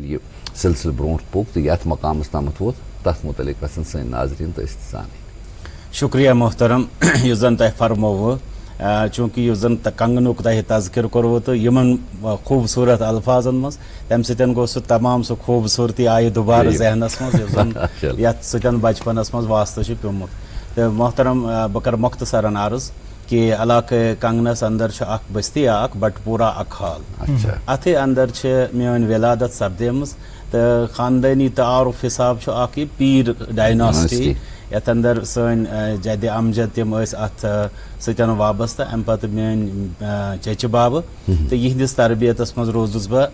یہ سلسلہ برونٹ پوک تو یت مقامس تامت ووت تس متعلق گھن سن ناظرین تو استحسان. شکریہ محترم یہ زن تہ فرمو چونکہ اس زن کنگنک تہ تذکر کورو تو یمن خوبصورت الفاظن مز تمہ سن گو سہ تمام سہ خوبصورتی آئی دوبارہ ذہنس مز یت سن بچپنس مز واسطہ پیومت. تو محترم بہ کر مختصراً عرض کہ علاقہ کنگنس اندر اخ بستی اخ بٹ پورہ اکھال اتھ اندر میون ولادت سپدیمز تو خاندانی تعارف حساب اخ یہ پیر ڈائناسٹی یتھ اندر سن جد امجد تم ات ستن وابستہ ام پتہ میون چچہ باب تو یہندس تربیتس مز روزس بہ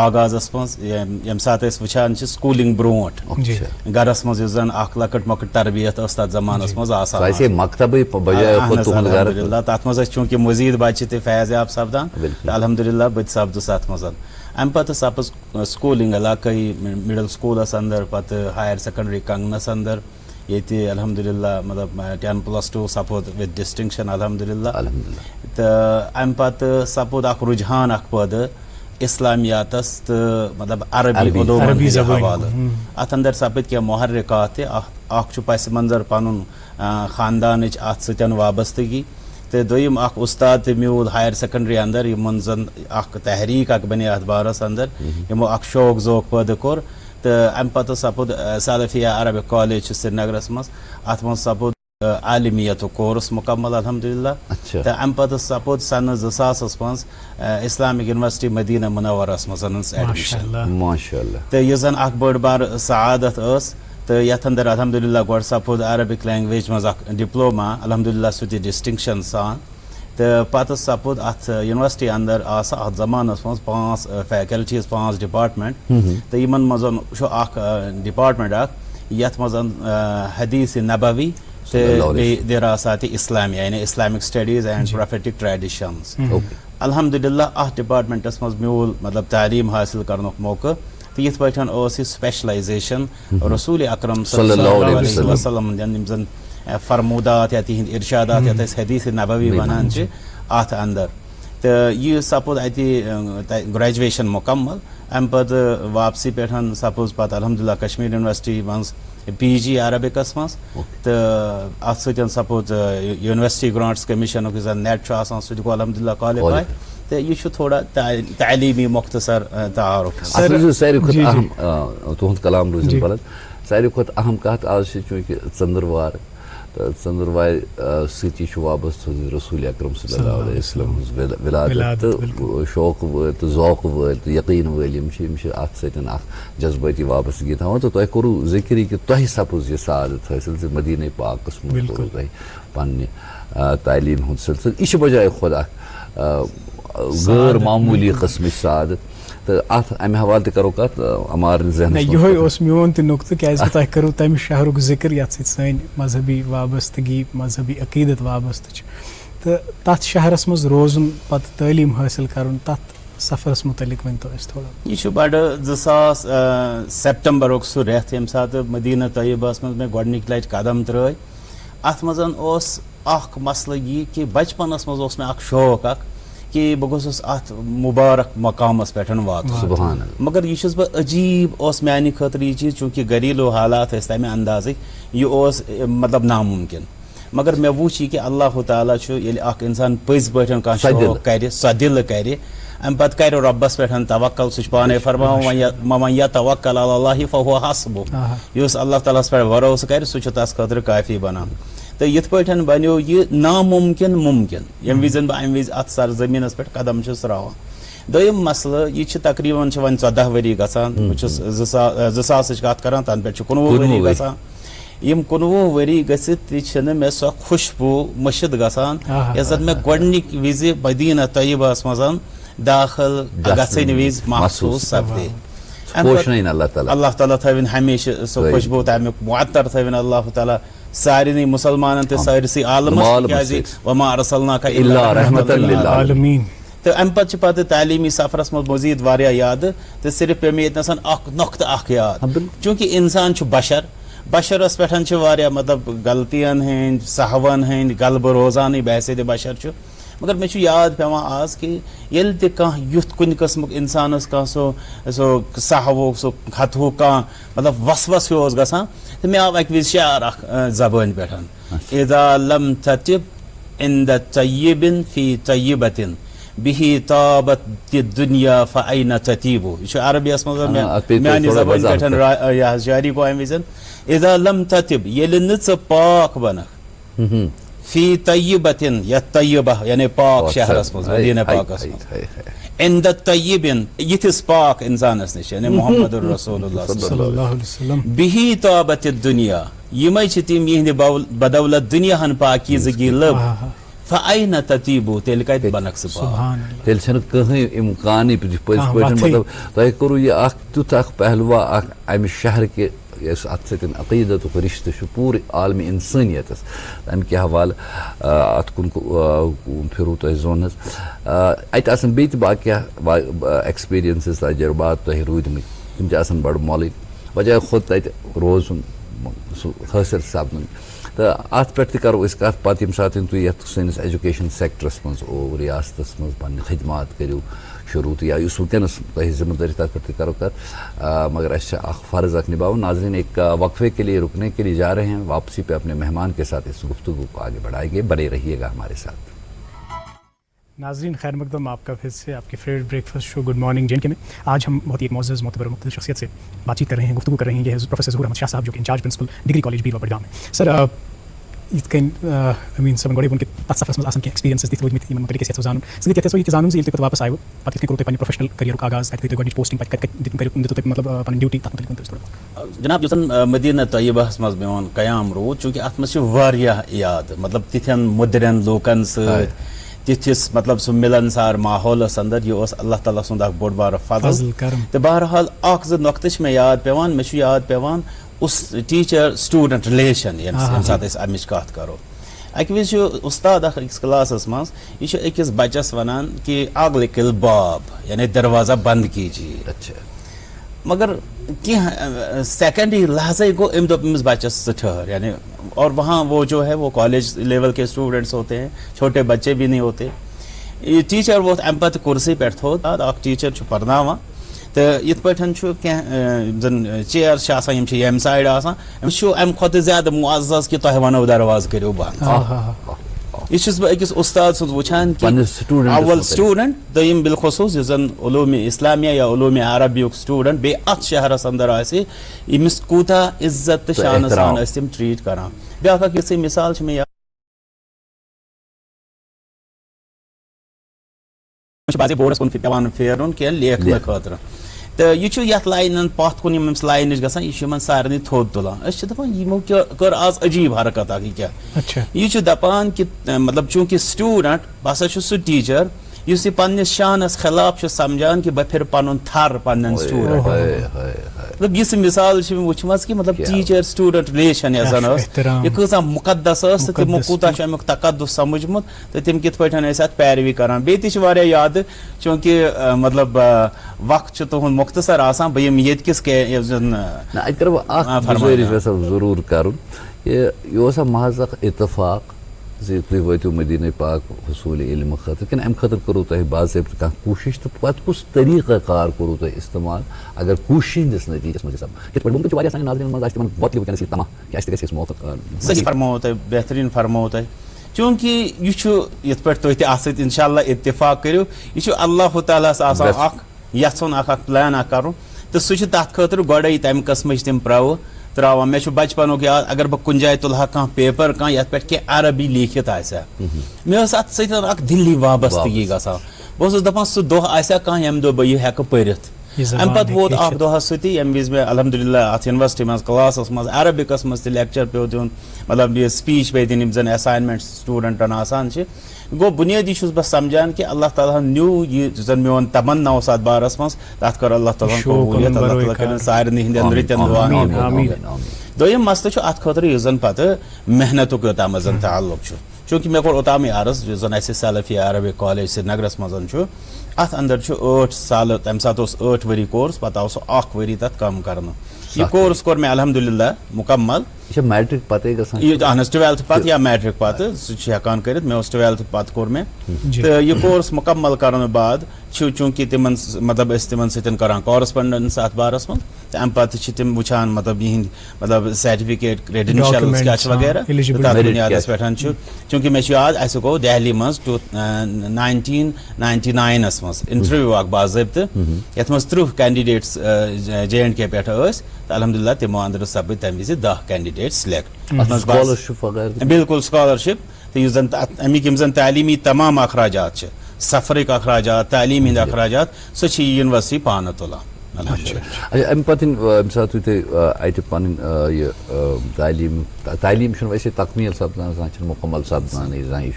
آغازس مز یم سات وچان سکولنگ برونٹ گرس مز زن اخ لکٹ مکٹ تربیت اس تر زمانس مز آسان مکتب الحمدللہ تر مز چونکہ مزید بچہ تہ فیض یاب سپدان الحمدللہ بت سپدس ات مز ام پتہ سپز سکولنگ علاقائی مڈل سکولس اندر پتہ ہائر سیکنڈری کنگنس اندر یہ الحمدللہ مطلب 10+2 سپود وتھ ڈسٹنکشن الحمدللہ. تو ام پتہ سپود اخ رجحان اخ پٲدٕ اسلامیاتس تو مطلب عربی علومن حوالہ ات اندر سپد کیا محرکات اخ پس منظر پن خاندانچ ات ستن وابستگی تو دویم اخ استاد تہ میول ہائر سیکنڈری اندر یمن زن اخ تحریک اخ بنے اتھ بارس اندر یمو اخ شوق ذوق پٲدٕ کور. تو ام پتہ سپود سلفیہ عربک کالج سری نگرس مز ات مز سپود عالمیت کورس مکمل الحمدللہ. تو ام پتہ سپود سن 2000 مز اسلامک یونیورسٹی مدینہ منورس مز ایڈمشن. تو یہ زن اخ بڑ بار سعادت اس تو یتھ اندر الحمدللہ گوڑ سپود عربک لینگویج مز اخ ڈپلوما الحمدللہ سہ تہ ڈسٹنکشن سان. تو پتہ سپود ات یونیورسٹی اندر ات زمانس مز 5 فیکلٹیز 5 ڈپارٹمنٹ تو یمن مز اخ ڈپارٹمنٹ اخ یتھ مز حدیث نبوی دراسات اسلامیہ یعنی Islamic studies and prophetic traditions. الحمدللہ ات ڈپارٹمنٹس مز میول مطلب تعلیم حاصل کرنک موقع تو یت پٲٹھۍ اوس یہ سپیشلائزیشن رسول اکرم صلی اللہ علیہ وسلم یم زن فرمودات یا تہند ارشادات یتھ حدیث نبوی ونان ات اندر. تو یہ سپود اتہ گریجویشن مکمل ام پتہ واپسی پہ سپوز پتہ الحمدللہ کشمیر یونیورسٹی مز پی جی عربکس مز. تو ات ستن سپود یونیورسٹی گرانٹس کمیشن زن نیٹ آسان سہ گو الحمدللہ کوالیفائی. تو یہ تھوڑا تعلیمی مختصر تعارف. ساروی کھت اہم تہد کلام روزن بلد ساروی کھت اہم کت آج چونکہ ژندروار ژندروار ستی وابستہ رسول اکرم صلی اللہ علیہ وسلم ولادت تو شوق ول تو ذوق ول تو یقین ول ات سن جذباتی وابستگی تھوان. تو تہ کورو ذکر کہ تہ سپز یہ سعادت حاصل مدینہ پاکس مز کورو تہ پنہ تعلیم ہند سلسلہ یہ بجائے خود غیر معمولی قسم سعادت. تو ات امہ حوالہ تہ کرو کت امار ذہن یہ میون تہ نقطہ کیازِ تہ کرو تمہ شہرک ذکر یت سن مذہبی وابستگی مذہبی عقیدت وابستہ تو تت شہرس مز روزن پتہ تعلیم حاصل کرن تت سفرس متعلق ون تو تھوڑا. یہ بڑ 2000 سپٹمبر سہ رٮ۪تھ یم سات مدینہ طیبہس مز میں گۄڈنِکۍ لٹہِ قدم ترٲے ات مز اوس اکھ مسئلہ یہ کہ بچپنس مز اوس مےٚ اکھ شوق اکھ کہ بہ گوٚژھُس ات مبارک مقامس پٮ۪ٹھ واتُن. مگر یہ چھُس بہ عجیب اوس میانہِ خٲطرٕ یہ چیٖز چونکہ گھریلو حالات ٲسۍ تمہِ اندازٕکۍ یہ اوس مطلب ناممکن. مگر مےٚ وُچھ یہ کہ اللہ تعالیٰ چھُ ییٚلہِ اکھ انسان پٔزۍ پٲٹھۍ کانٛہہ شوق کرِ سۄ دِلہٕ کرِ ام پتہ کرِ رۄبس پٮ۪ٹھ توکل سہ پانے فرماوان من یتوکل علی اللہ فہو حسبہ یس اللہ تعالیٰ ہس پٮ۪ٹھ بھروسہ کرِ سہ چھُ تس خٲطرٕ کافی بنان. تو یتھ پٲٹھۍ بنیو یہ ناممکن ممکن یم وزن بہ ام وز ات سرزمینس پٮ۪ٹھ قدم چھُس تراوان. دوٚیِم مسئلہ یہ تقریباً وۄنۍ 14 ؤری گژھان بہٕ چھُس 2000 کتھ کران تنہٕ پٮ۪ٹھ چھُ 19 ؤری گژھان. یم 19 ؤری گٔژھِتھ تہِ چھنہٕ مےٚ سۄ خوشبوٗ مٔشِد گژھان یۄس زن مےٚ گۄڈنِکۍ وزِ مدینہ طیبہس منٛز داخل گژھنہٕ وز محسوٗس سپدے. اللہ تعالیٰ تھٲوِن ہمیشہ سۄ خوشبوٗ تمیُک معطر تھٲوِن اللہ تعالیٰ سارنٕے مُسلمانن تہِ سٲرسٕے عالمس کیازِ وما ارسلناک الا رحمۃ للعالمین. تو ام پتہ تعلیمی سفرس مز مزید واریاہ یاد تو صرف پہ مےٚ ییٚتنَس اکھ نۄقطہٕ اکھ یاد چونکہ انسان چھُ بشرس پٮ۪ٹھ واریاہ مطلب غلطین ہٕنٛدۍ سہون ہٕنٛدۍ غلبہٕ روزانٕے بحثیت بشر چھُ مگر مے چھُ یاد پیوان آز کہ ییٚلہِ تہِ کانٛہہ یُتھ کُنہِ قٕسمُک اِنسانَس کانٛہہ سُہ سہوُک سُہ خطہُک کانٛہہ مطلب وسوس ہیوٗ اوس گژھان تہٕ مےٚ آو اَکہِ وِزِ شعر اکھ زبٲنۍ پٮ۪ٹھ اِذا لم تتب عند طیب فی طیبة به طابت الدنیا فأین تطیب. یہ چھُ عربیَس منٛز میانہِ زبٲنۍ پٮ۪ٹھ یہِ حظ جاری گوٚو اَمہِ وِزِ. اِذا لم تتب ییٚلہِ نہٕ ژٕ پاک بنکھ فی طیبة یتھ طیبہ یعنی پاک شہرس منٛز مدینہ پاکس منٛز عند طیب یِتھِس پاک انسانس نِش یعنی محمد رسول اللہ صلی اللہ علیہ وسلم به طابت الدنیا یِمے چھِ تِم یِہنٛدِ بدولت دُنیاہن پاکیزگی لٔب فأین تطیب تیٚلہِ کتہِ بنکھ ژٕ پاک. تیٚلہِ چھنہٕ کٕہٕنۍ اِمکانٕے پٔزۍ پٲٹھۍ مطلب تۄہہِ کوٚروٕ یہِ اکھ تیُتھ اکھ پہلوا اکھ امہِ شہرکہِ یُس اتھ سۭتۍ عقیٖدتُک رِشتہٕ چھُ پوٗرٕ عالمہِ اِنسٲنیتس امہِ کہِ حوالہٕ اتھ کُن پھِروٕ تۄہہِ زوٚن حظ. اتہِ آسن بیٚیہِ تہِ باقٕیا ایٚکٕسپیٖرینسز تجربات تۄہہِ روٗدمٕتۍ تِم چھِ آسان بڑٕ مۄلٕکۍ وجہ کھۄتہٕ تتہِ روزُن سُہ حٲصِل سپدُن تہٕ اتھ پٮ۪ٹھ تہِ کرو أسۍ کتھ پتہٕ ییٚمہِ ساتہٕ تُہۍ یتھ سٲنِس ایجوکیشن سیکٹرس منٛز ریاستس منٛز پنٕنہِ خدمات کٔرِو شروٗع تہٕ یا یُس ونکیٚنس تۄہہِ ذمہٕ دٲری تتھ پٮ۪ٹھ تہِ کرو کتھ مگر اسہِ چھِ اکھ فرض اکھ نباوُن. ناظرین ایک وقفے کے لیے رکنے کے لیے جا رہے ہیں, واپسی پہ اپنے مہمان کے ساتھ اس گفتگو کو آگے بڑھائیں گے, بنے رہیے گا ہمارے ساتھ. ناظرین خیر مقدم آپ کا پھر سے آپ کے فیوریٹ بریک فاسٹ شو گڈ مارننگ JNK میں. آج ہم بہت ہی ایک معزز معتبر مقتدر شخصیت سے بات چیت کر رہے ہیں, گفتگو کر رہے ہیں. یہ پروفیسر ظہور احمد شاہ صاحب جو کہ انچارج پرنسپل ڈگری کالج بیلوا بڈگام ہے. سر یِتھ کٔنۍ أمیٖن صٲبن گۄڈے ووٚن کہِ تَتھ سفرس منٛز آسان کینٛہہ ایٚکسپیٖرینسز تہِ روٗدمٕتۍ یِمن متعلق أسۍ یژھو زانُن. سۭتۍ یژھو یہِ تہِ زانُن زِ ییٚلہِ تُہۍ پتہٕ واپس آیوٕ پتہٕ کِتھ کٔنۍ کوٚروٕ تۄہہِ پننہِ پروفیشنل کریرُک آغاز, کتہِ گٔے تۄہہِ گۄڈنِچ پوسٹِنگ, پتہٕ کتہِ دِژوٕ تۄہہِ مطلب پنٕنۍ ڈیوٹی, تتھ متعلق ؤنۍتو اَسہِ تھوڑا. جناب یُس زن مدینہ طیبہس منٛز میون قیام روٗد چوٗنٛکہِ اتھ منٛز چھِ واریاہ یاد مطلب تِتھٮ۪ن مُدرٮ۪ن لوٗکن سۭتۍ تِتھِس مطلب سُہ مِلنسار ماحولس انٛدر یہِ اوس اللہ تعالیٰ سُنٛد اکھ بوٚڑ بارٕ فضل. تہٕ بہرحال اکھ زٕ نۄقطہٕ چھِ مےٚ یاد پیوان. مےٚ چھُ یاد پیوان ٹیٖچر سٹوٗڈنٹ رِلیشن ییٚمہِ ساتہٕ أسۍ امِچ کتھ کرو. اکہِ وِزِ چھُ اُستاد اکھ أکِس کلاسس منٛز یہِ چھُ أکِس بچس ونان کہِ اگلہِ کِل باب یعنی دروازہ بنٛد کیجیے. مگر کینٛہہ سیکنڈ ہی لحظے گوٚو أمۍ دوٚپ أمِس بچس ژٕ ٹھہر یعنی اور وہاں وہ جو ہے وہ کالج لیول کے اسٹوڈنٹس ہوتے ہیں, چھوٹے بچے بھی نہیں ہوتے. یہ ٹیچر ووت امہِ پتہٕ کُرسی پٮ۪ٹھ تھوٚد اکھ ٹیچر چھُ پرناوان تہٕ یِتھ پٲٹھۍ چھُ کینٛہہ زن چیر چھِ آسان یِم چھِ ییٚمہِ سایڈٕ آسان, أمِس چھُ امہِ کھۄتہٕ زیادٕ معزز کہِ تۄہہِ ونو دروازٕ کٔرِو بنٛد. یہ چھُس بہٕ أکِس اُستاد سُنٛد وٕچھان کہِ اول سٹوٗڈنٹ دوٚیِم بالخصوٗص یُس زن علوٗمِ اسلامیہ یا علوٗمِ عربیُک سٹوٗڈنٹ بیٚیہِ اتھ شہرس انٛدر آسہِ أمِس کوٗتاہ عزت تہٕ شانہٕ سان ٲسۍ تِم ٹریٖٹ کران. بیٛاکھ اکھ یِژھٕے مثال چھِ مےٚ یاد باسے بورڈس کُن پیوان پھیرُن کینٛہہ لیکھنہٕ خٲطرٕ تہٕ یہِ چھُ یتھ لاینن پتھ کُن یِم أمِس لاینہِ چھِ گژھان یہِ چھُ یِمن سارنٕے تھوٚد تُلان. أسۍ چھِ دپان یِمو کٔر آز عجیٖب حرکت اکھ. یہِ کیٛاہ یہِ چھُ دپان کہِ مطلب چوٗنٛکہِ سٹوٗڈنٹ بہٕ ہسا چھُس سُہ ٹیٖچر یُس یہِ پننِس شانس خلاف چھُ سمجھان کہِ بہٕ پھِرٕ پنُن تھر پننٮ۪ن سٹوٗڈنٹن. مطلب یِژھ مثال چھِ مےٚ وٕچھمٕژ کہِ مطلب ٹیٖچر سٹوٗڈنٹ رِلیشن یۄس زن ٲس یہِ کۭژاہ مُقدس ٲس تہٕ تِمو کوٗتاہ چھُ امیُک تقدُس سمجھمُت تہٕ تِم کِتھ پٲٹھۍ ٲسۍ اتھ پیروی کران. بیٚیہِ تہِ چھِ واریاہ یادٕ چوٗنٛکہِ مطلب وقت چھُ تُہُنٛد مختصر آسان. بہٕ یِمہٕ ییٚتہِ کِس اَتہِ کرٕ بہٕ اکھ گُزٲرِش یژھان ضروٗر کرُن یہِ اوسا محض اکھ اتفاق زِ تُہۍ وٲتِو مدیٖنہ پاک حصوٗلِ علمہٕ خٲطرٕ کِنہٕ امہِ خٲطرٕ کوٚروٕ تۄہہِ باضٲبطہٕ کانٛہہ کوٗشش تہٕ پتہٕ کُس طریٖقہ کار کوٚروٕ تۄہہِ استعمال اگر کوٗشش ہٕنٛدِس نٔتیٖجس منٛز حِساب کِتھ پٲٹھۍ وٕنکٮ۪ن چھِ واریاہ سانٮ۪ن ناظریٖنن منٛز آسہِ تِمن وۄتلہِ وٕنکٮ۪نس یہِ تماہ کہِ اَسہِ تہِ گژھِ موقعہٕ. صحیح فرمووُ تۄہہِ, بہتریٖن فرمووُ تۄہہِ. چوٗنٛکہِ یہِ چھُ یِتھ پٲٹھۍ تُہۍ تہِ اتھ سۭتۍ انشاء اللہ اتفاق کٔرِو یہِ چھُ اللہ تعالیٰ ہس آسان اکھ یژھُن اکھ پلان اکھ کرُن تہٕ سُہ چھُ تتھ خٲطرٕ گۄڈے تمہِ قٕسمٕچ تِم تراوان. مےٚ چھُ بچپنُک یاد اگر بہٕ کُنہِ جایہِ تُلہٕ ہا کانٛہہ پیپر کانٛہہ یتھ پٮ۪ٹھ کینٛہہ عربی لیٖکھِتھ آسہِ ہا مےٚ ٲس اتھ سۭتۍ اکھ دِلی وابستگی گژھان. بہٕ اوسُس دپان سُہ دۄہ آسہِ ہا کانٛہہ ییٚمہِ دۄہ بہٕ یہِ ہٮ۪کہٕ پٔرِتھ. امہِ پتہٕ ووت اکھ دۄہس سُہ تہِ ییٚمہِ وِزِ مےٚ الحمدُاللہ اتھ یونیورسٹی منٛز کلاسس منٛز عربِکس منٛز تہِ لیکچر پیوٚو دیُن مطلب یہِ سپیٖچ پیٚیہِ دِنۍ یِم زن ایساینمنٹ سٹوٗڈنٹن آسان چھِ. گوٚو بُنیٲدی چھُس بہٕ سمجھان کہِ اللہ تعالیٰ ہن نیوٗ یہِ یُس زن میون تمنا اوس اتھ بارس منٛز تتھ کٔر اللہ تعالیٰ ہن قبوٗلیت. اللہ تعالیٰ کٔرِنۍ سارنٕے ہٕنٛدٮ۪ن رٕتٮ۪ن دُعاہن. دوٚیِم مسلہٕ چھُ اتھ خٲطرٕ یُس زن پتہٕ محنتُک یوٚتامتھ زن تعلُق چھُ چوٗنٛکہِ مےٚ کوٚر اوٚتامٕے عرض یُس زن اسہِ سلفیہ عربِک کالج سرینگرس منٛز چھُ اتھ انٛدر چھُ 8 سالہٕ تمہِ ساتہٕ اوس 8 ؤری کورس پتہٕ آو سُہ 1 ؤری تتھ کم کرنہٕ. یہِ کورس کوٚر مےٚ الحمدُاللہ مُکمل یہ میٹرک پتہ گژھان یہ اہن 12th پتہ یا میٹرک پتہ سہ ہیکان کرت مے 12th پتہ کور میں تو یہ کورس مکمل کرنے بعد چونکہ تمن مطلب اس تمن سن کران کورسپونڈنس ات بارس من تو ام پتہ تم وچان مطلب یہ مطلب سرٹیفکیٹ کریڈنشلز کیا وغیرہ تر بنیادس پہ چونکہ مے یاد اس گو دہلی مز 1999 مز انٹرویو اخ باضابطہ یت مز 30 کینڈیڈیٹس JNK پہ الحمدللہ تمو اندر سپد تمہ وز 10 کینڈیڈیٹ سلیکٹ سکالرشپ وغیرہ بالکل سکالرشپ تو امیک یم زن تعلیمی تمام اخراجات سفرک اخراجات تعلیم ہند اخراجات سہ یونیورسٹی پانہ تلان ام پتہ یم سات تھی اتہ پن تعلیم ویسے تکمیل سپدان زان مکمل سپدان زان یہ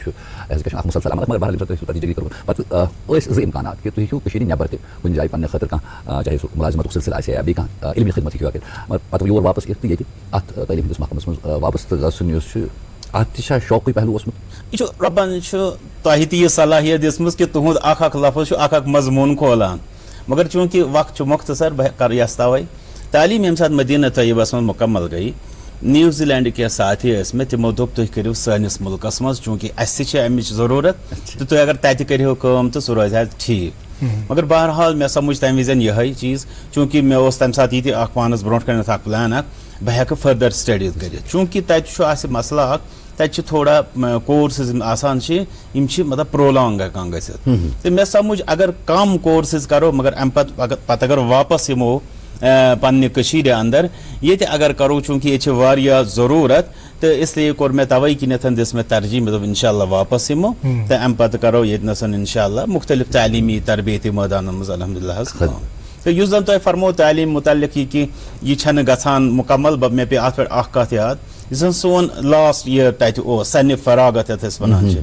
مسلسل مگر بہرحال تھی ڈگری کر پتہ زٕ امکانات کہ تھی ہیٚکِو نٮ۪بر تہِ کُنہِ جایہِ پننہِ خٲطرٕ کانٛہہ چاہے سُہ مُلازمتُک سلسلہٕ آسہِ یا بیٚیہِ کانٛہہ علمی خدمت ہیٚکِو کٔرِتھ مگر پتہٕ یور واپس یِتھ تہٕ ییٚتہِ اتھ تعلیٖم ہٕنٛدِس محکمس منٛز وابستہٕ گژھُن یُس چھُ اتھ تہِ چھا شوقٕے پہلوٗ اوسمُت یہ ربن تۄہہِ تہِ یہِ صلاحیت دِژمٕژ کہ تُہُنٛد اکھ لفظ چھُ اکھ مضموٗن کھولان مگر چونکہ وقت چھُ مختصر بہٕ کر یس توے تعلیٖم ییٚمہِ ساتہٕ مدینہ طیبس منٛز مکمل گٔیے نیوزی لینڈ کینٛہہ ساتھی ٲسۍ مےٚ تِمو دوٚپ تُہۍ کٔرِو سٲنِس مُلکس منٛز چوٗنٛکہِ اَسہِ تہِ چھِ اَمِچ ضروٗرت تہٕ تُہۍ اگر تَتہِ کٔرِو کٲم تہٕ سُہ روزِ ہا ٹھیٖک مگر بہرحال مےٚ سمجھ تمہِ وِزِ یِہے چیٖز چوٗنٛکہِ مےٚ اوس تمہِ ساتہٕ یہِ تہِ اکھ پانس برونٛٹھ کَنٮ۪تھ اکھ پلان اکھ بہٕ ہٮ۪کہٕ فٔردر سٹڈیٖز کٔرِتھ چوٗنٛکہِ تَتہِ چھُ اَسہِ مسلہٕ اکھ تَتہِ چھِ تھوڑا کورسز یِم آسان چھِ یِم چھِ مطلب پرولانگ ہٮ۪کان گٔژھِتھ تہٕ مےٚ سمجھ اگر کم کورسز کرو مگر امہِ پتہٕ اگر واپس یِمو پننہِ کٔشیٖرِ اندر ییٚتہِ اگر کرو چوٗنٛکہِ ییٚتہِ چھِ واریاہ ضروٗرت تہٕ اسلیے کوٚر مےٚ توے کِنیتھ دِژ مےٚ ترجیح مےٚ دوٚپ انشاء اللہ واپس یِمو تہٕ امہِ پتہٕ کرو ییٚتنس انشاء اللہ مختلف تعلیٖمی تربیتی مٲدانن منٛز الحمدللہ حظ تہٕ یُس زن تۄہہِ فرمو تعلیٖم متعلق یہِ کہِ یہِ چھنہٕ گژھان مکمل مےٚ پیٚیہِ اتھ پٮ۪ٹھ اکھ کتھ یاد یُس زن سون لاسٹ یِیر تتہِ اوس سنہِ فراغت یتھ أسۍ ونان چھِ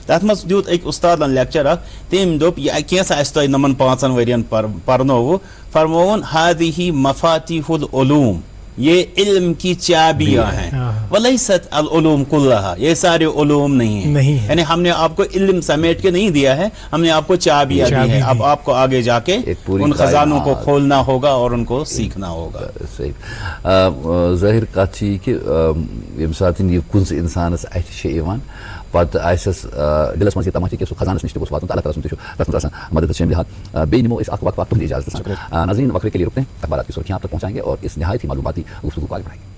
تتھ منٛز دیُت أکۍ اُستادن لیکچر اکھ تٔمۍ دوٚپ یہِ کینٛژھا اسہِ تۄہہِ نمن 5 ؤرین پرنووُ فرمووُن ہادِہی مفاتیح العلوم یہ علم کی چابیاں ہیں ولیست العلوم کلہا یہ سارے علوم نہیں ہیں یعنی ہم نے آپ کو علم سمیٹ کے نہیں دیا ہے ہم نے آپ کو چابیاں دی ہیں اب آپ کو آگے جا کے ان خزانوں کو کھولنا ہوگا اور ان کو سیکھنا ہوگا صحیح ظاہر کت چھ یہ کہ یم سات یہ کُنس انسانس اتھ چھ یوان پتہ آسس دلس مز یہ تمہ کہ سہ خزانس نش تہ گوٚژھ واتُن تہ اللہ تعالیٰ سُنٛد تہ چھُ تتھ منٛز آسان مدد شٲمِل ہاتھ بیٚیہِ نِمو أسۍ اکھ وقفہ تُہنٛدِ اجازت سان ناظرین وقفے کے لیے رکتے ہیں اخبارات کی سرخیاں آپ تک پہنچائیں گے اور اس نہایت ہی معلوماتی گفتگو کو آگے بڑھائیں گے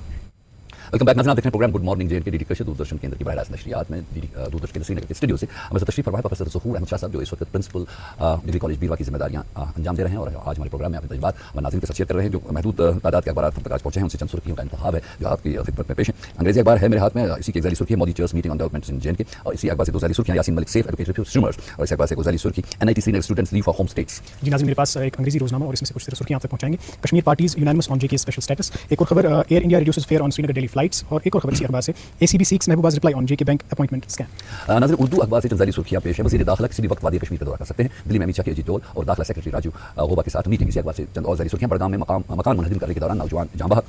ویلکم بیک ناظرین آپ دیکھ رہے ہیں programme good morning JNK D D Kashir Doordarshan Kendra کی براہ راست نشریات میں دوردرشن کیندر سری نگر کے اسٹوڈیو سے ہمارے ساتھ تشریف فرمائے پروفیسر ظہور احمد شاہ صاحب جو اس وقت پرنسپل ڈگری کالج بیروا کی ذمہ داریاں انجام دے رہے ہیں اور آج ہمارے پروگرام میں اپنے تجربات اور ناظرین کے ساتھ شیئر کر رہے ہیں جو محدود تعداد کے اخبارات ہم تک آج پہنچے ہیں ان سے چند سرخیوں کا انتخاب ہے جو آپ کی خدمت میں پیش ہیں انگریزی اخبار ہے میرے ہاتھ میں اسی کی ایک ذیلی سرخی Modi chairs meeting on development in JNK اور اسی اخبار سے دو ذیلی سرخیاں Yasin Malik safe education refuse اور اس اخبار سے ذیلی سرخی NIT Srinagar students leave for home states. جی ناظرین میرے پاس ایک انگریزی روزنامہ اور اس میں سے کچھ سرخیاں آپ تک پہنچائیں گے. کشمیر پارٹیز یونانیمس آن JK اسپیشل اسٹیٹس. ایک اور خبر ایئر انڈیا ریڈیوسز فیئر آن سری نگر ڈیلی فلائٹس. اور ایک اور خبر اسی اخبار سے ACB سیکس محبوباز رپلائی آن JK بینک اپوائنٹمنٹ اسکیم. ناظرین اردو اخبار سے چند ذیلی سرخیاں پیش ہیں. وزیر داخلہ کسی بھی وقت وادی کشمیر کا دورہ کر سکتے ہیں. دلی میں امت شاہ کی اجیت ڈول اور داخلہ سیکرٹری راجو غوبا کے ساتھ میٹنگ. اسی اخبار سے چند اور ذیلی سرخیاں. بڑگام میں مکان منہدم کرنے کے دوران نوجوان جاں بحق.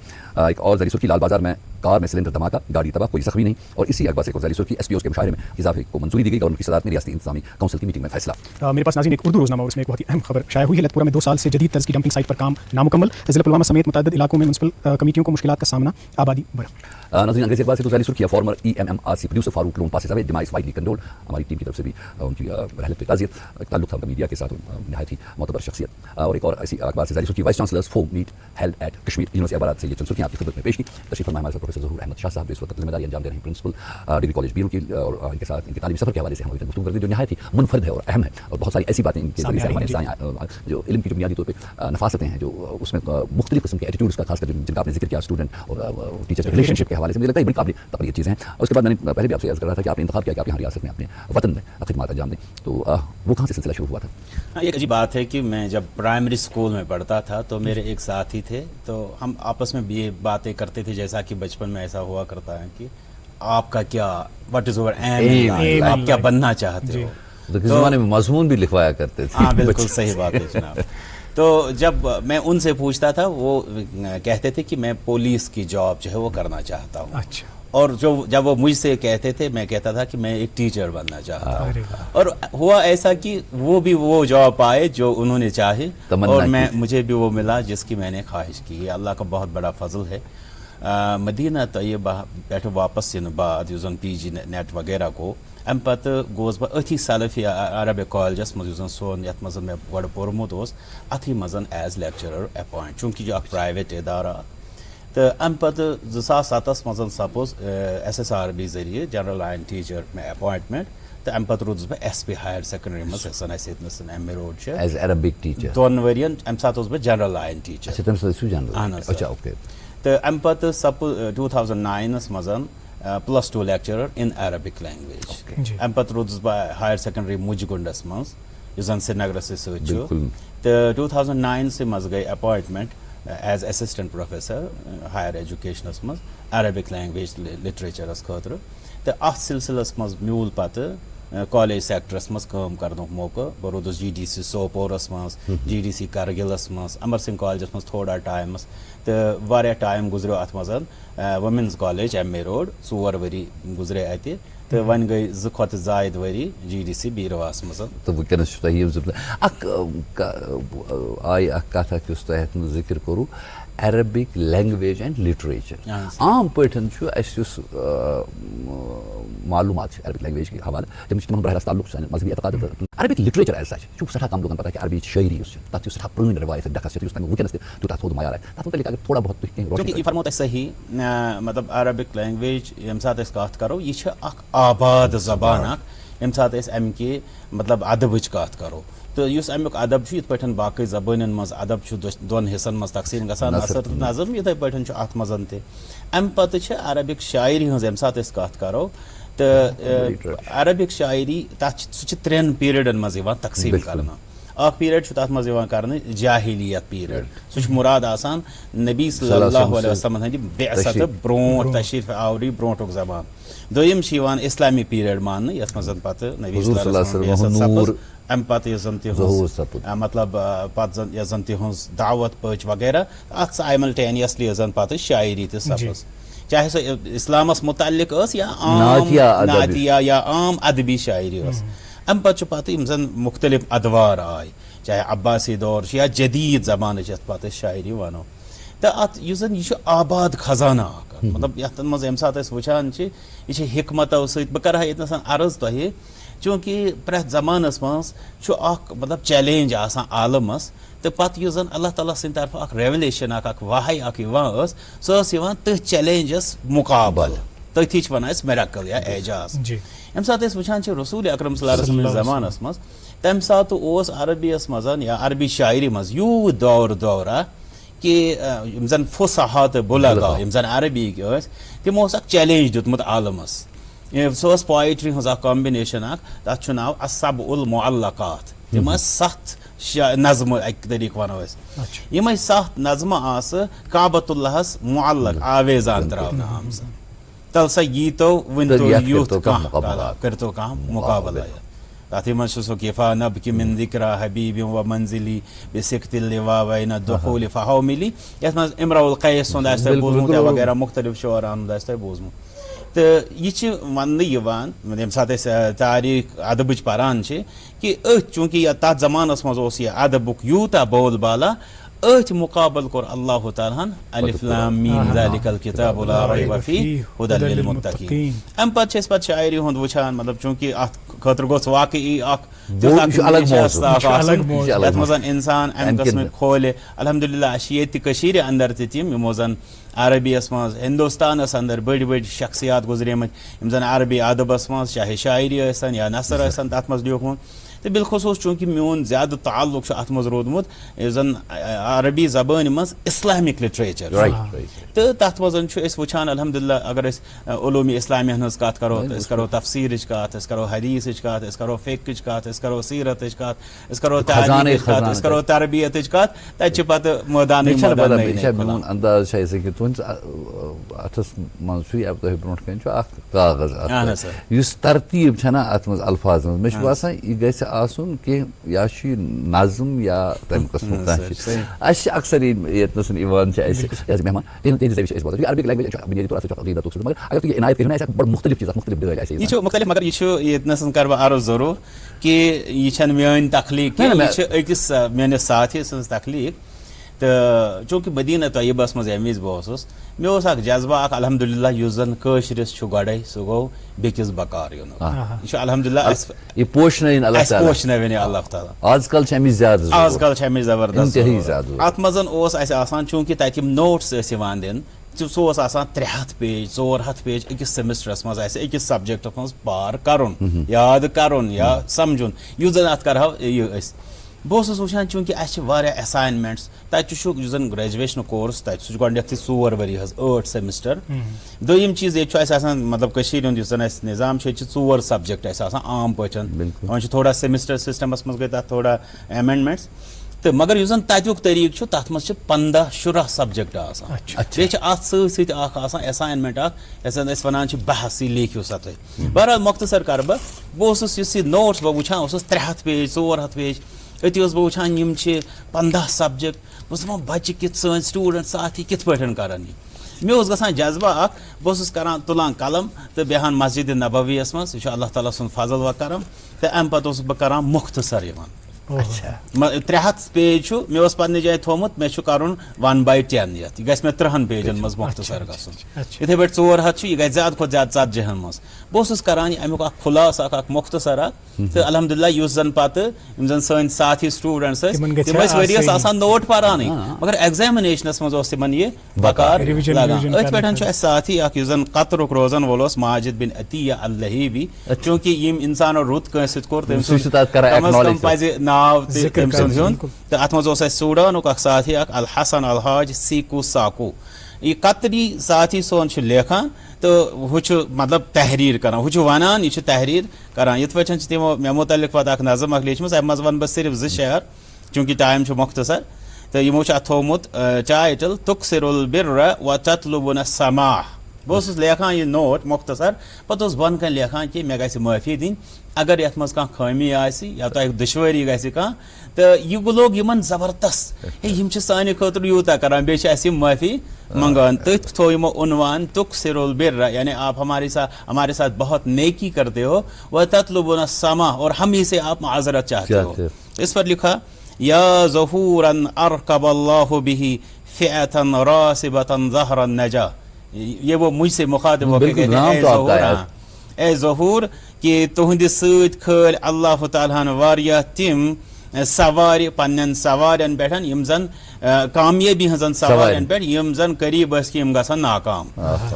ایک اور ذیلی سرخی لال بازار میں کار میں سلنڈر دھماکہ گاڑی تباہ کوئی زخمی نہیں. اور اسی اخبار سے ایک ذیلی سرخی SPOs کے مشاورے میں اضافے کو منظوری دی گئی. گورنمنٹ کی صدارت میں ریاستی انتظامی کونسل کی میٹنگ میں فیصلہ. میرے پاس ناظرین ایک اردو روزنامہ اور اس میں ایک بہت ہی اہم خبر شائع ہوئی ہے. لتپورہ میں 2 سال سے جدید طرز کی ڈمپنگ سائٹ پر کام نامکمل. ضلع پلوامہ سمیت متعدد علاقوں میں میونسپل کمیٹیوں کو مشکلات کا سامنا. آبادی بڑھا. ناظرین انگریزی اخبار سے تو ذیلی سرخیاں. فارمر EMMRC پروڈیوسر فاروق لون پاسز اوے ڈیمائز وائڈلی کنڈولڈ. ہماری ٹیم کی طرف سے بھی ان کی رحلت پہ تعزیت. تعلق تھا میڈیا کے ساتھ نہایت ہی معتبر شخصیت. اور ایک اور ایسی اخبار سے ذیلی سرخی vice chancellors forum meet held at Kashmir university. اخبارات سے یہ چند سرخیاں آپ کی خدمت میں پیش کی. تشریف فرمائے ہمارے ساتھ پروفیسر ظہور احمد شاہ صاحب جو اس وقت ذمہ داری انجام دے رہے ہیں پرنسپل ڈگری کالج بیرو کی. اور ان کے ساتھ ان کے تعلیمی سفر کے حوالے سے ہم گفتگو کرتے ہیں جو نہایت ہی منفرد ہے اور اہم ہے. اور بہت ساری ایسی باتیں ان کے ذریعے سے ہمارے سامنے جو علم کی جو بنیادی طور پہ نفاستیں ہیں جو اس میں مختلف قسم کے ایٹیٹیوڈس کا خاص کر جن کا آپ نے ذکر کیا اسٹوڈنٹ اور ٹیچر کے ریلیشن شپ کے حوالے سے مجھے لگتا ہے بڑی قابل تقریر چیزیں ہیں. اور اس کے بعد میں نے پہلے بھی آپ سے عرض کر رہا تھا کہ آپ نے انتخاب کیا کہ آپ یہاں ریاست میں اپنے وطن میں خدمات انجام دیں. تو وہ کہاں سے سلسلہ شروع ہوا تھا؟ ایک عجیب بات ہے کہ میں جب پرائمری اسکول میں پڑھتا تھا تو میرے ایک ساتھی تھے تو ہم آپس میں بھی یہ باتیں کرتے تھے جیسا کہ بچپن میں ایسا ہوا کرتا ہے کہ آپ کا کیا وٹ از اوور ایم، آپ کیا بننا چاہتے ہو. تو کس زمانے میں مضمون بھی لکھوایا کرتے تھے. ہاں بالکل صحیح بات ہے جناب. تو جب میں ان سے پوچھتا تھا وہ کہتے تھے کہ میں پولیس کی جاب جو ہے وہ کرنا چاہتا ہوں. اچھا. اور جب وہ مجھ سے کہتے تھے میں کہتا تھا کہ میں ایک ٹیچر بننا چاہتا ہوں. اور ہوا ایسا کہ وہ بھی وہ جاب پائے جو انہوں نے چاہے اور مجھے بھی وہ ملا جس کی میں نے خواہش کی. اللہ کا بہت بڑا فضل ہے. مدینہ طیبہ پہ واپس ین بعد اس زن پی جی نیٹ وغیرہ گو ام پتہ گوس بہ اتھی سلفیہ عربک کالجس مز اس زن سون یتھ مز مے گۄڈٕ پوٚرمُت اوس اتھی مز ایز لیکچرر اپوائنٹ چونکہ یہ اکھ پرائیویٹ ادارہ تو ام پتہ 2007 مز سپوز SSRB ذریعہ جنرل لائن ٹیچر مے اپوائنٹمنٹ تو ام پتہ روٗدُس بہٕ SP ہایر سیکنڈری مز یۄس اسہِ ییٚتنَس MA road as Arabic teacher 2 ؤرین امہِ ساتہٕ اوسُس بہٕ جنرل لائن ٹیچر اچھا تمہِ ساتہٕ ٲسِو جنرل اچھا اوکے تو ام پتہ سپوز 2009 مز +2 لیکچرر ان عربک لینگویج ام پتہ روٗدُس بہٕ ہایر سیکنڈری مُجگُنڈس مز یُس زن سرینگرس سۭتۍ چھُ تو 2009 مز گٔے appointment as assistant professor higher educations مز عربک لینگویج لٹریچرس خاطرٕ تو اتھ سلسلس مز میول پتہ کالیج سیکٹرس مز کٲم کرنُک موقع بہٕ روٗدُس GDC سوپورس مز GDC کرگلس مز امر سنگھ کالجس مز تھوڑا ٹایمس تو واریاہ ٹایم گزریو اتھ مز وومینز کالیج MA روڈ 4 ؤری گزرے اتہِ تو وۄنۍ گٔے 2 کھۄتہٕ زایِد ؤری GDC بیٖرواہس مز تو وٕنکٮ۪نس چھُ تۄہہِ یِم اکھ آیہِ اکھ کتھ اکھ یُس تۄہہِ یتھ منٛز ذِکر کوٚروٕ عربک لینگویج اینڈ لٹریچر عام پٲٹھۍ چھُ اَسہِ یُس معلوٗمات چھِ عربک لینگویج کہِ حوالہٕ تِم چھِ تِمن براہ راست تعلق سانہِ مذہبی اعتقاد عربک لٹریچر ایز سچ چھُ سٮ۪ٹھاہ کم لُکن پتہ کہِ عربی شٲعری یُس چھِ تتھ چھِ سٮ۪ٹھاہ پرٛٲنۍ رِوایت ڈکھس چھِ یُس تمیُک وٕنکٮ۪نس تہِ تیوٗتاہ تھوٚد معیار آسہِ تتھ متعلق اگر تھوڑا بہت تُہۍ کینٛہہ روشنی یہ فرمو تۄہہِ صحیح مطلب عربک لینگویج ییٚمہِ ساتہٕ أسۍ کتھ کرو یہِ چھِ اکھ آباد زبان اکھ ییٚمہِ ساتہٕ أسۍ امہِ کہِ مطلب ادبٕچ کتھ کرو تو یُس امیُک ادب چھُ یِتھ پٲٹھۍ باقٕے زبٲنٮ۪ن منٛز ادب چھُ 2 حصن منٛز تقسیٖم گژھان نثر تہٕ نظم یِتھٕے پٲٹھۍ چھُ اتھ منٛز تہِ امہِ پتہٕ چھِ عربک شاعری ہٕنٛز ییٚمہِ ساتہٕ أسۍ کتھ کرو تہٕ عربک شاعری تتھ سُہ چھِ 3 پیٖریڈن منٛز یِوان تقسیٖم کرنہٕ اکھ پیٖریڈ چھُ تتھ منٛز یِوان کرنہٕ جاہلیت پیٖریڈ سُہ چھُ مُراد آسان نبی صلی اللہ علیہ وسلم ہٕنٛدِ بعثت برونٛٹھ تشریٖف آوری برونٛٹھُک زمان دوٚیِم چھِ یِوان اسلامی پیٖریڈ ماننہٕ یتھ منٛز پتہٕ نبی صلی اللہ علیہ وسلم سپٕز امہِ پتہٕ یۄس زن تِہنٛز مطلب پتہٕ زن یۄس زن تِہنٛز دعوت پٔچ وغیرہ اتھ سایملٹینیسلی یۄس زن پتہٕ شاعری تہِ سپٕز چاہے سۄ اسلامس متعلق ٲس یا عام نعتیہ یا عام ادبی شاعری ٲس امہِ پتہٕ چھُ پتہٕ یِم زن مختلف ادوار آے چاہے عباسی دور چھُ یا جدید زمانٕچ یتھ پتہٕ أسۍ شاعری ونو تہٕ اتھ یُس زن یہِ چھُ آباد خزانہ اکھ مطلب یتھ منٛز ییٚمہِ ساتہٕ أسۍ وٕچھان چھِ یہِ چھِ حکمتو سۭتۍ بہٕ کرٕ ہا ییٚتنس عرض تۄہہِ چوٗنٛکہِ پرٛٮ۪تھ زمانس منٛز چھُ اکھ مطلب چیلینج آسان عالمس تہٕ پتہٕ یُس زن اللہ تعالیٰ سٕنٛدِ طرفہٕ اکھ ریولیشن اکھ وحی اکھ یِوان ٲس سۄ ٲس یِوان تٔتھۍ چیلینجس مُقابل تٔتھی چھِ ونان أسۍ میراکل یا اعجاز ییٚمہِ ساتہٕ أسۍ وٕچھان چھِ رسوٗل اکرم صلی اللہ علیہ وسلم زمانس منٛز تمہِ ساتہٕ اوس عربیس منٛز یا عربی شاعری منٛز یوٗت دورہ کہ یِم زن فُصحا تہٕ بُلغا یِم زن عربیِکۍ ٲسۍ تِمو اوس اکھ چیلینج دیُتمُت عالمس سۄ ٲس پویٹری ہٕنٛز اکھ کامبِنیشن اکھ تتھ چھُ ناو السبع المعلقات تِم ٲسۍ 7 نظمہٕ اکہِ طریٖقہٕ ونو أسۍ یِمے 7 نظمہٕ آسہٕ کعبۃ اللہس معلق آویزان تراونہٕ آمژٕ تل سا ییٖتو ؤنۍتو یُتھ کانٛہہ کٔرۍتو کانٛہہ مُقابلہ تتھ منٛز چھُ سُہ کِفا نبکہِ من ذکرا حبیٖبِ و منزلی بسکت اللوا وین الدخول فحوملی یتھ منٛز امرؤ القیس سُنٛد آسہِ تۄہہِ بوٗزمُت یا وغیرہ مختلف شعراہن ہُنٛد آسہِ تۄہہِ بوٗزمُت تہٕ یہِ چھِ وننہٕ یِوان ییٚمہِ ساتہٕ أسۍ تاریٖخ ادبٕچ پران چھِ کہِ أتھۍ چوٗنٛکہِ تتھ زمانس منٛز اوس یہِ ادبُک یوٗتاہ بول بالا أتھۍ مُقابل کوٚر اللہ تعالیٰ ہن الف لام میٖم ذالِکَ الکِتابُ لا ریب فیہ ھدی للمتقیٖن امہِ پتہٕ چھِ أسۍ پتہٕ شاعری ہُنٛد وٕچھان مطلب چوٗنٛکہِ اتھ خٲطرٕ گوٚژھ واقعی اکھ یتھ منٛز انسان امہِ قٕسمٕکۍ کھولہِ الحمدُاللہ اسہِ چھِ ییٚتہِ تہِ کٔشیٖرِ انٛدر تہِ تِم یِمو زن عربی یس منٛز ہندوستانس انٛدر بٔڑۍ شخصیات گُزریمٕتۍ یِم زن عربی ادبس منٛز چاہے شاعری ٲسۍتن یا نثر ٲسۍتن تتھ منٛز لیوٗکھمُت تہٕ بالخصوٗص چوٗنٛکہِ میون زیادٕ تعلق چھُ اتھ منٛز روٗدمُت یُس زن عربی زبٲنۍ منٛز اسلامِک لٹریچر تہٕ تتھ منٛز چھُ أسۍ وٕچھان الحمدُاللہ اگر أسۍ علوٗمِ اسلامیہ ہٕنٛز کتھ کرو تہٕ أسۍ کرو تفسیٖرٕچ کتھ أسۍ کرو حدیٖثٕچ کتھ أسۍ کرو فقہٕچ کتھ أسۍ کرو سیٖرتٕچ کتھ أسۍ کرو تعلیٖمٕچ کتھ أسۍ کرو تربیتٕچ کتھ تتہِ چھِ پتہٕ میون انداز چھُ اَسہِ کہِ تُہنٛدِس اتھس منٛز چھُ یا تۄہہِ برونٛٹھ کنہِ چھُ اکھ کاغذ یُس ترتیٖب چھنہ اتھ منٛز الفاظن منٛز مےٚ چھُ باسان یہِ گژھِ آسُن کینٛہہ یا چھُ یہِ نظم یا تمہِ قٕسمُک کانٛہہ چیٖز اَسہِ چھِ اکثر ییٚتنس یِوان چھِ اَسہِ مہمان تِہنٛدِ ذٔریعہِ چھِ أسۍ بوزان عربِک لینگویج چھُ بُنیٲدی طور اَتھ عقیٖدتُک سۭتۍ مگر اگر تُہۍ عنایت کٔرِو نہ اَسہِ بڑٕ مختلف چیٖز مختلف ڈٲلۍ اَسہِ یہِ چھُ مختلف مگر یہِ چھُ ییٚتنس کرٕ بہٕ عرض ضروٗر کہِ یہِ چھنہٕ میٲنۍ تخلیٖق کینٛہہ یہِ چھِ أکِس میٲنِس ساتھی سٕنٛز تخلیٖق تو چونکہ مدینہ طیبہ مز یمہ وز بہس مے اخ جذبہ اخ الحمدللہ اس زن قشرس گۄڈے سہ گو بیکس بکار یون یہ الحمدللہ یہ پوشن پوشنوین اللہ تعالیٰ آز کل زیادہ آز کل امچ زبردست زیادہ ات مز آسان چونکہ تتہ نوٹس دن سہ آسان 300 پیج 400 پیج أکس سیمسٹرس مز أکس سبجیکٹس مز پار کرن یاد کرن یا سمجھن یُس زن ات کرہو یہ بہٕ وچھان چونکہ اَسہِ واریاہ اسائنمنٹس تتہِ یُس زن گریجویشن کورس تتہِ سُہ گۄڈنیٚتھٕے 4 ؤری حظ 8 سیمسٹر دوٚیِم چیٖز ییٚتہِ چھُ اَسہِ آسان مطلب کٔشیٖرِ ہُنٛد یُس زن اَسہِ نظام چھُ ییٚتہِ چھِ 4 سبجیکٹ اَسہِ آسان عام پٲٹھۍ وۄنۍ چھُ تھوڑا سیمسٹر سسٹمس منٛز گٔے تتھ تھوڑا ایمینڈمنٹس تو مگر یُس زن تتیُک طریقہٕ چھُ تتھ منٛز چھِ 15-16 سبجیکٹ آسان بیٚیہِ چھِ اتھ سۭتۍ سۭتۍ اکھ آسان اسائنمنٹ اکھ یتھ زن أسۍ ونان چھِ بحث یہِ لیکھِو سا تُہۍ بہرحال مۄختصر کرٕ بہٕ اوسُس یُس یہِ نوٹس بہٕ وٕچھان اوسُس 300 پیج 400 پیج أتی اوسُس بہٕ وٕچھان یِم چھِ 15 سبجیکٹ بہٕ اوسُس دپان بچہِ کِتھ سٲنۍ سٹوٗڈنٹ ساتھی کِتھ پٲٹھۍ کران یہِ مےٚ اوس گژھان جذبہ اکھ بہٕ اوسُس کران تُلان قلم تہٕ بیٚہان مسجد نبویَس منٛز یہِ چھُ اللہ تعالیٰ سُنٛد فضل و کرم تہٕ امہِ پتہٕ اوسُس بہٕ کران مختصر یِوان 300 پیج چھُ مےٚ اوس پننہِ جایہِ تھومُت مےٚ چھُ کرُن 1/10 یتھ یہِ گژھِ مےٚ 30 پیجن منٛز مختصر گژھُن یِتھٕے پٲٹھۍ 400 چھُ یہِ گژھِ زیادٕ کھۄتہٕ زیادٕ 40 منٛز بہٕ اوسُس کران یہِ امیُک اکھ خُلاصہٕ اکھ مختصر اکھ تہٕ الحمدللہ یُس زن پتہٕ یِم زن سٲنۍ ساتھی سٹوٗڈنٹس ٲسۍ تِم ٲسۍ ؤریس آسان نوٹ پرانٕے مگر ایگزامنیشنس منٛز اوس تِمن یہِ بکار لگان أتھۍ پٮ۪ٹھ چھُ اَسہِ ساتھی اکھ یُس زن قطرُک روزن وول اوس ماجد بن عطیہ اللہیبی چوٗنٛکہِ ییٚمۍ انسانو رُت کٲنٛسہِ سۭتۍ کوٚر تٔمۍ سُنٛد پزِ ناو تہِ تٔمۍ سُنٛد ہیوٚن تہٕ اتھ منٛز اوس اَسہِ سوڈانُک اکھ ساتھی اکھ الحسن الحاج سیکو ساکو یہ قطری ساتھی سون چھُ لیکھان تہٕ ہُہ چھُ مطلب تحریر کران ہُہ چھُ ونان یہِ چھُ تحریر کران یِتھ پٲٹھۍ چھِ تِمو مےٚ متعلق پتہٕ اکھ نظم اکھ لیٖچھمٕژ امہِ منٛز ونہٕ بہٕ صرف 2 شعر چوٗنٛکہِ ٹایم چھُ مختصر تہٕ یِمو چھُ اتھ تھوٚومُت ٹایٹل تُقصر البر وتطلبن السماح بہٕ اوسُس لیکھان یہِ نوٹ مختصر پتہٕ اوسُس بۄنہٕ کَنۍ لیکھان کہِ مےٚ گژھِ معٲفی دِنۍ اگر یتھ منٛز کانٛہہ خٲمی آسہِ یا تۄہہِ دُشوٲری گژھِ کانٛہہ تہٕ یہِ لوگ یِمن زبردست ہے یِم چھِ سانہِ خٲطرٕ یوٗتاہ کران بیٚیہِ چھِ اَسہِ یِم معٲفی منگان تٔتھۍ تھوٚو یِمو عنوان تُقصر البر یعنی آپ ہمارے ساتھ بہت نیکی کرتے ہو وتطلبون السماح اور ہم ہی سے آپ معذرت چاہتے ہو اس پر لکھا یا ظہورا ارکب اللہ بہ فئۃ راسبۃ ظہر النجا یہ وہ مجھ سے مخاطب ہو کے کہتے ہیں اے ظہور کہ تہندِ سۭتۍ کھٲلۍ اللہ تعالیٰ ہن واریاہ تِم سوارِ پننٮ۪ن سوارٮ۪ن پٮ۪ٹھ یِم زن کامیٲبی ہٕنٛزن سوارٮ۪ن پٮ۪ٹھ یِم زن قریب ٲسۍ کہِ یِم گژھن ناکام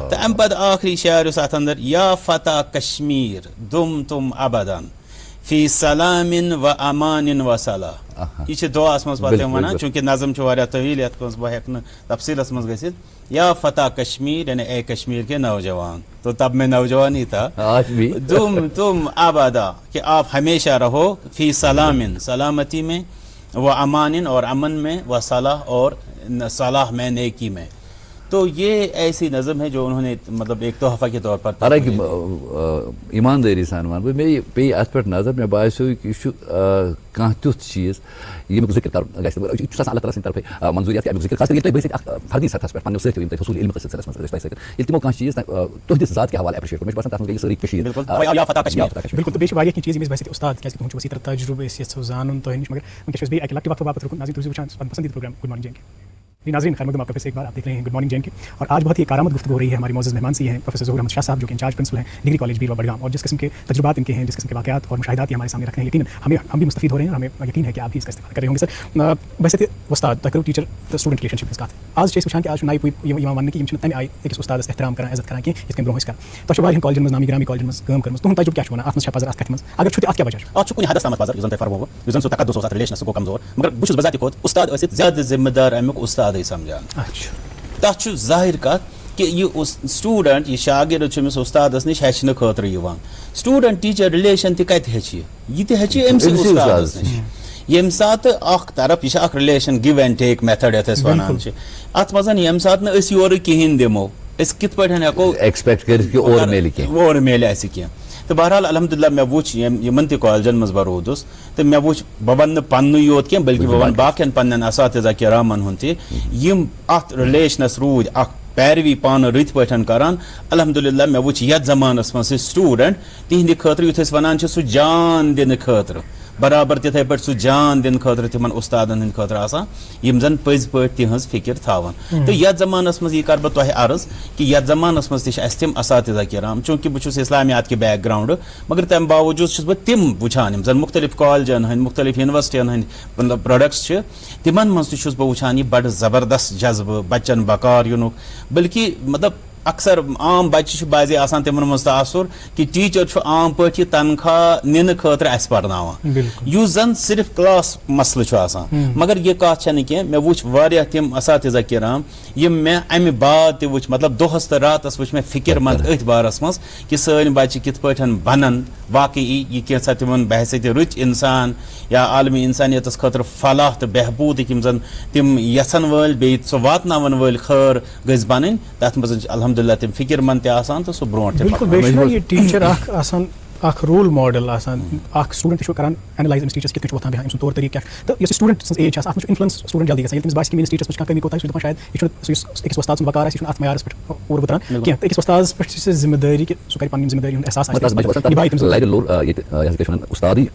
تہٕ امہِ پتہٕ آخری شعر یُس اتھ انٛدر یا فتح کشمیٖر دُم تُم ابدن فی سلام و امان و صلاح یہ چھِ دُعاہس منٛز پتہٕ تِم ونان چوٗنٛکہِ نظم چھُ واریاہ طویل یتھ منٛز بہٕ ہٮ۪کہٕ نہٕ تفصیلس منٛز گٔژھِتھ یا فتح کشمیر یعنی اے کشمیر کے نوجوان تو تب میں نوجوان ہی تھا دم تم ابدا کہ آپ ہمیشہ رہو فی سلام سلامتی میں و امان اور امن میں و صلاح اور صلاح میں نیکی میں تو یہ ایسی نظم ہے جو انہوں نے مطلب ایک تحفہ کے طور پر حالانکہ ایمانداری سان ون بہٕ مےٚ پیٚیہِ اتھ پٮ۪ٹھ نظر مےٚ باسیو کہِ یہِ چھُ کانٛہہ تیُتھ چیٖز ییٚمیُک ذِکر کرُن گژھِ یہِ چھُ آسان اللہ تعالیٰ سٕنٛدِ طرفہٕ منظوٗری اَتھ امیُک ذِکر خاص کر ییٚلہِ تۄہہِ بٲسِتھ اکھ فردی سطحس پٮ۪ٹھ پننیو سۭتیو یِم تۄہہِ حصوٗل علمہٕ سلسلس منٛز ٲسۍ تۄہہِ سۭتۍ ییٚلہِ تِمو کانٛہہ چیٖز تُہنٛدِس ذات کہِ حوالہٕ ایپرِشیٹ کوٚر مےٚ چھُ باسان تتھ منٛز گٔے سٲرٕے کٔشیٖر بالکل تہٕ بیٚیہِ چھِ واریاہ کینٛہہ چیٖز یِم أسۍ باسہِ اُستاد کیٛازِکہِ تُہُنٛد چھُ ؤسیٖع تر تجرُبہٕ أسۍ یژھو زانُن تۄہہِ نِش مگر وٕنکٮ۪س چھُ اَسہِ بیٚیہِ اَکہِ لۄکٹہِ وقتہٕ باپتھ رُکُن ناظریٖن تُہۍ چھِو وٕچھان پنُن پسندیدہ پروگرام گڈ مارننگ جے کے جی ناظرین خیر مقدم آپ کا پھر سے ایک بار آپ دیکھ رہے ہیں گڈ مارننگ جے کے اور آج بہت ہی کارآمد گفتگو ہو رہی ہے ہمارے معزز مہمان سے یہ ہیں پروفیسر ظہور احمد شاہ صاحب جو کہ انچارج پرنسپل ہیں ڈگری کالج بیروا بڑگام اور جس قسم کے تجربات ان کے ہیں جس قسم کے واقعات اور مشاہدات یہ ہمارے سامنے رکھ رہے ہیں یقیناً ہم بھی مستفید ہو رہے ہیں اور ہمیں یقین ہے کہ آپ بھی اس کا استفادہ کر رہے ہوں گے سر ویسے استاد تۄہہِ کٔرٕو ٹیٖچر تہٕ سٹوٗڈنٛٹ رِلیشنشِپ ہٕنٛز کَتھ آز چھِ أسۍ وٕچھان کہِ آز چھُ نَیہِ پُیہِ یِوان وَننہٕ کہِ یِم چھِنہٕ تَمہِ آیہِ أکِس اُستادَس احترام کران عزت کران کینٛہہ یِتھ کٔنۍ برونٛہہ ٲسۍ کران تۄہہِ چھُو واریاہن کالجن منٛز نامی گرامی کالجن منٛز کٲم کٔرمٕژ تُہُنٛد تجربہٕ کیٛاہ چھُ وَنان اَتھ منٛز چھا پَزر اَتھ کَتھِ منٛز اگر چھُ تہِ اَتھ کیٛاہ وجہ چھُ اَتھ چھُ کُنہِ حدس تامَتھ پَزر یُس زن تۄہہِ فرمووٕ یُس زن سُہ تقدُس اوس اَتھ رِلیشنس سُہ گوٚو کمزور مگر بہٕ چھُس بذاتِ خۄد اُستاد ٲسِتھ زیادٕ ذمہٕ دار امیُک اُستادٕے سمجھان تتھ چھُ ظٲہِر کتھ کہ یہ سٹوڈنٹ یہ شاگرد أمس استادس نش ہیٚچھنہٕ خٲطرٕ یِوان سٹوڈنٹ ٹیچر رِلیشن تہِ کتہِ ہیٚچھِ یہِ تہِ ہیٚچھِ أمسٕے استادس نش ییٚمہِ ساتہٕ اکھ طرف یہِ چھِ اکھ relation give and take method یتھ أسۍ وَنان چھِ اتھ منٛز ییٚمہِ ساتہٕ نہٕ أسۍ یورٕ کِہیٖنۍ دِمو أسۍ کِتھ پٲٹھۍ ہٮ۪کو ایکسپیکٹ کٔرِتھ کہِ اورٕ میلہِ اَسہِ کینٛہہ تہٕ بہرحال الحمدللہ مےٚ وٕچھ یِمن تہِ کالجن منٛز بہٕ روٗدُس تہٕ مےٚ وٕچھ بہٕ وَنہٕ نہٕ پننُے یوت کینٛہہ بلکہِ بہٕ وَنہٕ باقین پننٮ۪ن اساتذہ کرامن ہُنٛد تہِ یِم اتھ رِلیشنس روٗدۍ اکھ پیروی پانہٕ رٕتۍ پٲٹھۍ کران الحمدللہ مےٚ وٕچھ یتھ زمانس منٛز سُہ سٹوٗڈنٹ تِہنٛدِ خٲطرٕ یُتھ أسۍ وَنان چھِ سُہ جان دِنہٕ خٲطرٕ برابر تتھے پٲٹھۍ سُہ جان دِنہٕ خٲطرٕ تِمن اُستادن ہٕنٛدِ خٲطرٕ آسان یِم زن پٔزۍ پٲٹھۍ تِہنٛز فِکر تھاوان تہٕ یتھ زمانس منٛز یہِ کرٕ بہٕ تۄہہِ عرض کہِ یتھ زمانس منٛز تہِ چھِ اسہِ تِم اساتذہ کرام چوٗنٛکہِ بہٕ چھُس اسلامیات کہِ بیک گراوُنٛڈٕ مگر تمہِ باوجوٗد چھُس بہٕ تِم وٕچھان یِم زن مختلف کالجن ہٕنٛدۍ مختلف یونیورسٹین ہٕنٛدۍ مطلب پروڈکٹس چھِ تِمن منٛز تہِ چھُس بہٕ وٕچھان یہِ بڑٕ زبردست جذبہٕ بچن بکار یِنُک بلکہِ مطلب اکثر عام بچہِ چھِ بعضے آسان تِمن منٛز تاثر کہِ ٹیٖچر چھُ عام پٲٹھۍ یہِ تنخواہ نِنہٕ خٲطرٕ اسہِ پرناوان یُس زن صرف کلاس مسلہٕ چھُ آسان مگر یہِ کتھ چھنہٕ کینٛہہ مےٚ وٕچھ واریاہ تِم اساتذہ کرام یِم مےٚ امہِ بعد تہِ وٕچھ مطلب دۄہس تہٕ راتس وٕچھ مےٚ فِکر منٛد أتھۍ بارس منٛز کہِ سٲنۍ بچہِ کِتھ پٲٹھۍ بنن واقعی یہِ کینٛژھا تِمن بحثیت رٕتۍ انسان یا عالمی انسانیتس خٲطرٕ فلاح تہٕ بہبوٗدٕکۍ یِم زن تِم یژھن وٲلۍ بیٚیہِ سُہ واتناوان وٲلۍ خٲر گٔژھۍ بنٕنۍ تتھ منٛز چھِ الحمدللہ تِم فِکر منٛد تہِ آسان تہٕ سُہ برونٛٹھ تہِ بالکل بیٚیہِ چھُنہ یہِ ٹیٖچر اکھ آسان اکھ رول ماڈل آسان اکھ سٹوڈنٹ تہِ چھُ کران اینالایز أمِس ٹیٖچرس کِتھ کٔنۍ چھُ وۄتھان بیٚہوان أمۍ سُنٛد طور طریٖقہٕ کیٛاہ چھُ تہٕ یۄس سٹوڈنٹ سٕنٛز ایج چھِ آسان اتھ منٛز چھُ اِنفلنس سٹوڈنٹ جلدی گژھان ییٚلہِ تٔمِس باسہِ کہِ میٲنِس ٹیٖچرس منٛز چھِ کانٛہہ کمی کوتاہ چھُ دپان شاید یہِ چھُنہٕ سُہ یُس أکِس وۄستاد سُنٛد وقار آسہِ یہِ چھُنہٕ اتھ معیارس پٮ۪ٹھ پوٗرٕ وُتران کینٛہہ تہٕ أکِس وۄستادس پٮ۪ٹھ چھِ سۄ ذمہٕ دٲری کہِ سُہ کرِ پنٕنۍ ذمہٕ دٲری ہُنٛد احساس استادی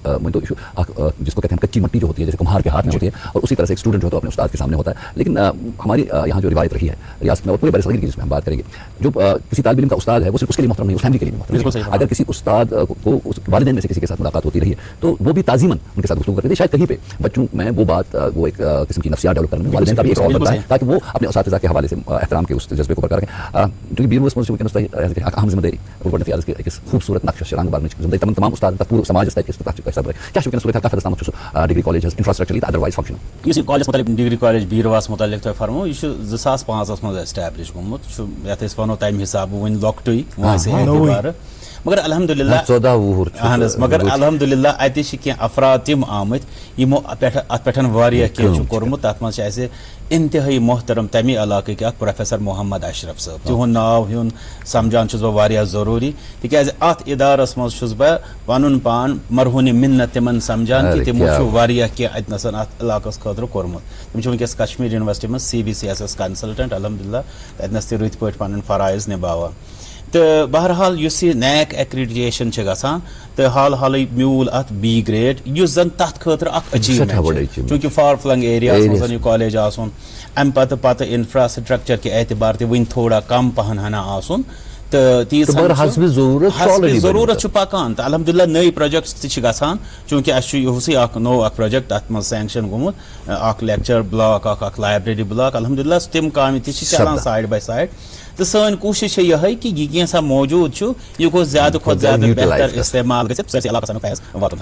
جس کو کہتے ہیں کچی مٹی جو ہوتی ہے جیسے کمہار کے ہاتھ میں ہوتی ہے اور اسی طرح سے ایک اسٹوڈنٹ جو ہوتا ہے اپنے استاد کے سامنے ہوتا ہے لیکن ہماری یہاں جو روایت رہی ہے ریاست میں اور پورے بر صغیر کی جس میں ہم بات کریں گے جو کسی طالب علم کا استاد ہے وہ صرف اس کے لیے محترم نہیں اس فیملی کے لیے محترم ہے اگر کسی استاد کو والدین میں سے کسی کے ساتھ ملاقات ہوتی رہی ہے تو وہ بھی تعظیماً ان کے ساتھ گفتگو کرتے تھے شاید کہیں پہ بچوں میں وہ بات وہ ایک قسم کی نفسیات ڈیولپ کرنے میں والدین کا بھی ایک رول بنتا ہے تاکہ وہ اپنے اساتذہ کے حوالے سے احترام کے اس جذبے کو برقرار رکھیں جو بی یونیورس اہم ذمہ داری رول پڑتی ہے کہ خوبصورت نقش شرانگ بار میں تمام استاد پورے سماج است کیا شکریہ صورت حال فیصلہ ڈگری کالج انفراسٹرکچرلی ادروائز فنکشن یُس یہِ کالجس متعلق ڈگری کالج بیٖرواہس متعلق تۄہہِ فرمو یہِ چھُ 2005 منٛز ایسٹیبلش گوٚمُت یہِ چھُ یتھ أسۍ ونو تمہِ حسابہٕ وُنہِ لۄکٹُے وٲنٛسہِ مگر الحمدللہ اہن حظ مگر الحمدللہ اتہِ چھِ کینٛہہ افراد تِم آمٕتۍ یِمو اتھ پٮ۪ٹھ واریاہ کینٛہہ چھُ کوٚرمُت تتھ منٛز چھِ اسہِ انتہٲیی محترم تمہِ علاقٕکۍ اکھ پروفیسر محمد اشرف صٲب تِہُنٛد ناو ہیوٚن سمجھان چھُس بہٕ واریاہ ضروٗری تِکیازِ اتھ ادارس منٛز چھُس بہٕ پنُن پان مرہونہِ مِنت تِمن سمجھان کہِ تِمو چھُ واریاہ کینٛہہ اتنس اتھ علاقس خٲطرٕ کوٚرمُت تِم چھِ وٕنکیٚس کشمیٖر یونیورسٹی منٛز CBCSS کنسلٹنٹ الحمدللہ اتنس تہِ رٕتۍ پٲٹھۍ پنٕنۍ فرٲیض نِباوان تہٕ بہرحال یُس یہِ نیک ایکریڈیشن چھِ گژھان تہٕ حال حالٕے میوٗل اتھ B گریڈ یُس زن تتھ خٲطرٕ اکھ أچیٖومینٹ چھِ چوٗنٛکہِ فار فلنگ ایریاہس منٛز یہِ کالج آسُن امہِ پتہٕ انفراسٹرکچر کہِ اعتبار تہِ وُنہِ تھوڑا کم پہن ہنا آسُن تہٕ تیٖژ ضروٗرت چھُ پکان تہٕ الحمدللہ نٔے پروجیکٹس تہِ چھِ گژھان چوٗنٛکہِ اسہِ چھُ یِہُسٕے اکھ نوٚو اکھ پروجیکٹ اتھ منٛز سینکشن گوٚمُت اکھ لیکچر بلاک اکھ لایبریری بلاک الحمدللہ تِم کامہِ تہِ چھِ چلان سایڈ باے سایڈ تہٕ سٲنۍ کوٗشش چھِ یِہے کہِ یہِ کینٛژھا موجوٗد چھُ یہِ گوٚژھ زیادٕ کھۄتہٕ زیادٕ بہتر استعمال گژھِتھ سٲرسٕے علاقس منٛز فیض واتُن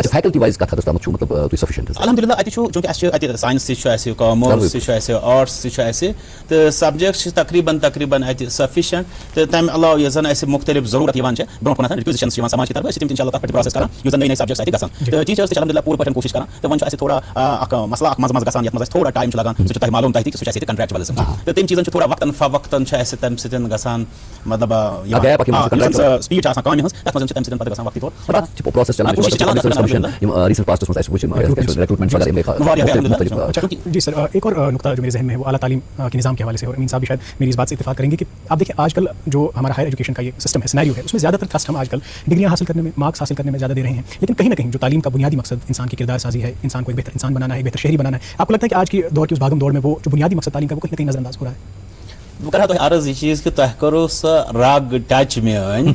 الحمدللہ اتہِ چھُ چوٗنٛکہِ اسہِ چھُ اتہِ ساینس تہِ چھُ اسہِ کامٲرٕس تہِ چھُ اسہِ آرٹس تہِ چھُ اسہِ تہٕ سبجیکٹ چھِ تقریٖباً اتہِ سفیشنٹ تہٕ تمہِ علاوٕ یۄس زن اسہِ مختلف ضروٗرت یِوان چھِ برونٛہہ کُنتھ رِکوزِشنز چھِ یِوان سماج کہِ طرفہٕ أسۍ چھِ تِم انشاء اللہ تتھ پٮ۪ٹھ پروسیس کران یُس زن نٔے سبجیکٹس اتہِ گژھان تہٕ ٹیٖچٲرٕس تہِ چھِ الحمدللہ پوٗرٕ پٲٹھۍ کوٗشش کران تہٕ وۄنۍ چھُ اسہِ تھوڑا اکھ مسلہٕ اکھ منٛزٕ گژھان یتھ منٛز اسہِ تھوڑا ٹایم چھُ لگان سُہ چھُ تۄہہِ معلوٗم تۄہہِ تہِ سُہ چھُ اسہِ ییٚتہِ کنٹریکچوَلزم تہٕ تِم چیٖزن چھُ تھوڑا وقتن فوقتن چھُ اسہِ تمہِ سۭتۍ گژھان مطلب سپیٖڈ چھِ آسان کامہِ ہٕنٛز تتھ منٛز چھِ تمہِ سۭتۍ پتہٕ گژھان وقتی طور جی سر ایک اور نقطہ جو میرے ذہن میں ہے وہ اعلیٰ تعلیم کے نظام کے حوالے سے اور امین صاحب بھی شاید میری اس بات سے اتفاق کریں گے کہ آپ دیکھیں آج کل جو ہمارا ہائر ایجوکیشن کا یہ سسٹم ہے سینیریو ہے اس میں زیادہ تر تھرسٹ ہم آج کل ڈگریاں حاصل کرنے میں مارکس حاصل کرنے میں زیادہ دے رہے ہیں لیکن کہیں نہ کہیں جو تعلیم کا بنیادی مقصد انسان کی کردار سازی ہے انسان کو ایک بہتر انسان بنانا ہے ایک بہتر شہری بنانا ہے آپ کو لگتا ہے کہ آج کی دور کی اس بھاگم دوڑ میں وہ جو بنیادی مقصد تعلیم کا وہ کہیں نہ کہیں نظر انداز ہو رہا ہے بہٕ کرٕ ہا تۄہہِ عرض یہِ چیٖز کہِ تۄہہِ کٔرٕو سۄ رگ ٹچ میٲنۍ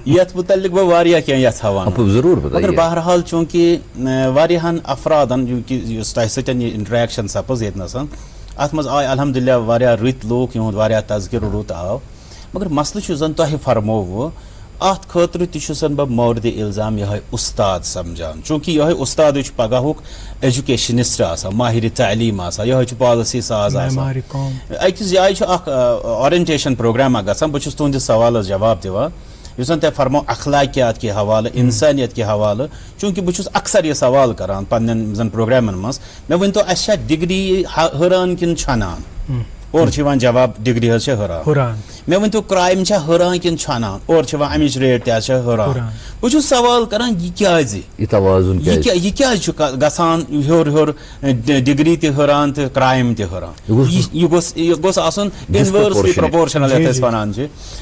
یتھ مُتعلق بہٕ واریاہ کینٛہہ یژھان مگر بہرحال چوٗنٛکہِ واریاہن افرادن یُس تۄہہِ سۭتۍ یہِ انٹریکشن سپٕز ییٚتنس اتھ منٛز آے الحمدللہ واریاہ رٕتۍ لوٗکھ یِہُنٛد واریاہ تذکرٕ رُت آو مگر مسلہٕ چھُ زن تۄہہِ فرمووٕ اتھ خٲطرٕ تہِ چھُسن بہٕ مورد الزام یِہوے اُستاد سمجھان چوٗنٛکہِ یِہوے اُستادٕے چھُ پگہُک ایجوکیشنسٹ آسان ماہرِ تعلیٖم آسان یِہوے چھُ پالسی ساز آسان أکِس جایہِ چھُ اکھ اورینٹیشن پروگرام اکھ گژھان بہٕ چھُس تُہنٛدِس سوالس جواب دِوان یُس زن تۄہہِ فرمو اخلاقیات کہِ حوالہٕ انسانیت کہِ حوالہٕ چوٗنٛکہِ بہٕ چھُس اکثر یہِ سوال کران پننٮ۪ن زن پروگرامن منٛز مےٚ ؤنۍتو اسہِ چھا ڈگری حٲران کِنہٕ چھنان اورٕ چھُ یِوان جواب ڈگری حظ چھِ حٲران مے ون تو کرائم ہران کن چھانان اور امچ ریٹ تہ ہران بہ سوال کران یہ کیازِ یہ توازن یہ گژھان ہیور ہیور ڈگری تہ ہران تو کرائم تہ ہران یہ گوس آسن انورسلی پروپورشنل یتھ ونان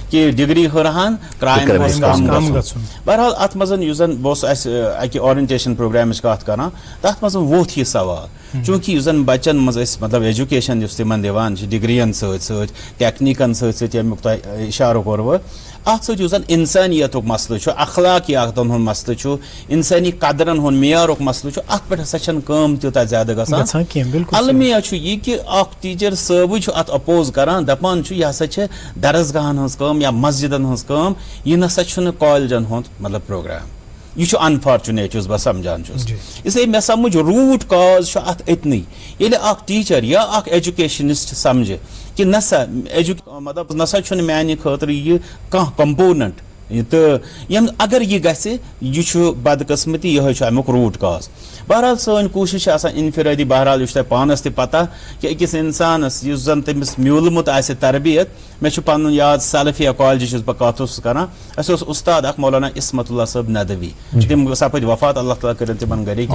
کہ ڈگری ہران کرائم گوس کم گژھُن بہرحال ات مز بہت اکہ اورینٹیشن پروگرامچ کت کران تر مز ووت یہ سوال چونکہ اس بچن مز مطلب ایجوکیشن تمن دان ڈگرین ست ٹیکنیکن ست یمیک تہ اشارہ کورو ات ست انسانیت مسئلہ اخلاقیاتن ہند مسئلہ انسانی قدرن ہند معیارک مسئلہ ات پہ ہسا کم تیوتاہ زیادہ گژھان المیہ یہ کہ اخ ٹیچر صٲبٕے چھُ ات اپوز کران دپان چھُ یہ ہسا درسگاہن ہنز کٲم یا مسجدن ہنز کٲم یہ نسا چھُنہٕ کالجن ہُنٛد مطلب پروگرام یہ انفارچونیٹ بہ سمجھان اس لیے مے سمجھ روٹ کاز ات اتنی ییٚلہِ اکھ ٹیچر یا اکھ ایجوکیشنسٹ سمجھِ کہ نسا مطلب نسا چھُنہٕ میانہِ خٲطرٕ یہ کانٛہہ کمپوننٹ تو اگر یہ گژھِ یہ بدقسمتی یہ امیک روٹ کاز بہرحال سن کوشش انفرادی بہرحال یہ تہ پانس تہ پتہ کہ اکس انسانس اس زن تمس میولمت آسہ تربیت مے پن یاد سلفیہ کالجہ بہ کت کران اس استاد اخ مولانا عصمت اللہ صٲب ندوی تم سپد وفات اللہ تعالیٰ کرن تمن گرک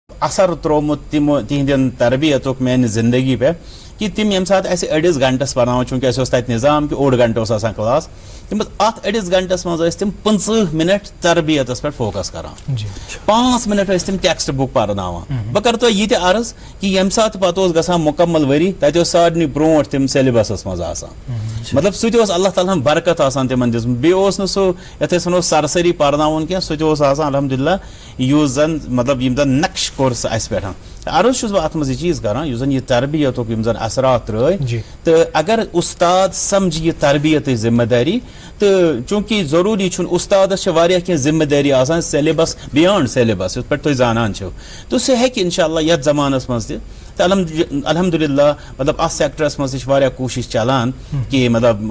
اثر ترومت تم تہندین تربیتک میانہ زندگی پہ کہ تم یم سات اسہ اڑس گنٹس پرناوان چونکہ اس تت نظام کہ اوڑ گنٹہ آسان کلاس تم ات اڑس گنٹس مز تم 50 منٹ تربیتس پہ فوکس کران 5 منٹ تم ٹیکسٹ بک پرناوان بہ کر تو یہ عرض کہ یم سات پتہ گژھان مکمل وری تتہ سارنی برونٹ تم سیلبسس مز آسان مطلب سہ اللہ تعالیٰ ہن برکت آسان تمن دس بیس سہ یتھ ونو سرسری پرناون کی سہ آسان الحمدللہ یس زن مطلب یم زن نقش کور سہ اس پہ عرض چھس بہ ات مز یہ چیز کران یس زن یہ تربیتک یم زن اثرات ترٲے تو اگر استاد سمجھ یہ تربیت ذمہ داری تو چونکہ ضروری استادس کی ذمہ داری آسان سیلبس بیانڈ سیلبس یت پہ تھی زانان تو سہ ہیٚکہِ انشاءاللہ یتھ زمانس مز تہ الحمدللہ مطلب ات سیکٹرس مز تہ کوشش چلان کہ مطلب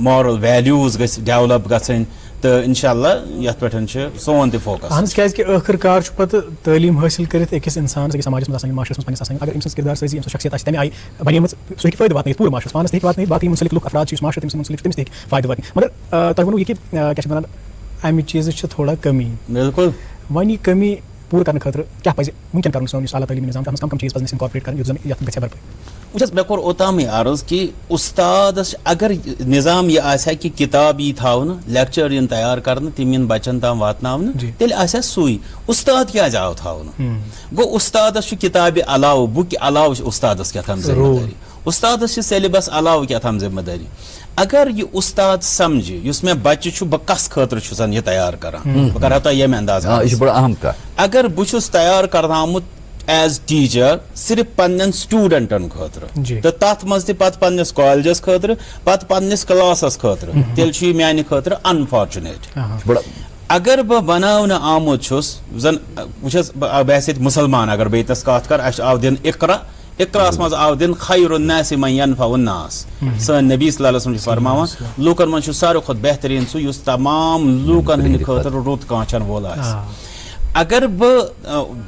مارل ویلیوز گژھِ ڈیولپ گژھٕنۍ تو انشاءاللہ یتھ پہ سون تہ فوکس اہن کیازِ کہ ٲخر کار چھُ پتہٕ تعلیٖم حٲصِل کٔرِتھ أکِس اِنسانس أکِس سماجس منٛز آسان معاشرس منٛز پننِس آسان اگر أمۍ سٕنٛز کِردار سٲزی أمۍ سٕنٛز شخصیت آسہِ تمہِ آیہِ بنیمٕژ سُہ ہیٚکہِ فٲیدٕ واتنٲیِتھ پوٗرٕ معاشرس پانس تہِ ہیٚکہِ واتنٲیِتھ باقٕے مُنسلک لُکھ افراد چھِ یُس معاشرٕ تٔمِس مُنسلک چھُ تٔمِس تہِ ہیٚکہِ فٲیدٕ واتنٲیِتھ مگر تۄہہِ ووٚنوُ یہِ کہِ کیٛاہ چھِ ونان امہِ چیٖزٕچ چھِ تھوڑا کمی بالکل وۄنۍ یہِ کمی پوٗرٕ کرنہٕ خٲطرٕ کیٛاہ پزِ وٕنکٮ۪ن کرُن سون یُس اعلیٰ تعلیٖمی نظام تتھ منٛز کم چیٖز پزن اَسہِ اِنکارپوریٹ کرٕنۍ یُتھ زن یتھ گژھِ بھرپٲر وچھس مے کور اوتامٕے عرض کہ استادس اگر نظام یہ آسہِ کہ کتاب یی تھاونہٕ لیکچر ین تیار کرنہٕ تم ین بچن تام واتناونہٕ تیٚلہِ آسہِ سُے استاد کیازِ آو تھاونہٕ گوٚو استادس چھُ کتابہِ علاوٕ بُکہِ علاوٕ چھُ استادس کیٛاہتام ذمہ دٲری استادس چھِ سیلبس علاوٕ کیٛاہتام ذمہ دٲری اگر یہ استاد سمجھِ یُس مےٚ بچہِ چھُ بہٕ کس خٲطرٕ چھُسن یہِ تیار کران بہٕ کرہا تۄہہِ ییٚمہِ انداز اگر بہٕ چھُس تیار کرناومُت ایز ٹیچر صرف پنن سٹوڈنٹن خاطر تو تر مز تہ پنس کالجس خاطر پتہ پنس کلاسس خاطر تیل چھ میانہ خاطر انفارچونیٹ اگر بہ بناونہ آمت چھس زن وچھس بحثیت مسلمان اگر بہ یتس کت کر اس آو دن اقرا اقراس مز آو دن خیر الناس من ينفع الناس سن نبی صلی اللہ علیہ وسلم فرماوان لوکن من ساروی کھت بہترین سہ یس تمام لوکن ہند خاطر رت کانچن وول آس اگر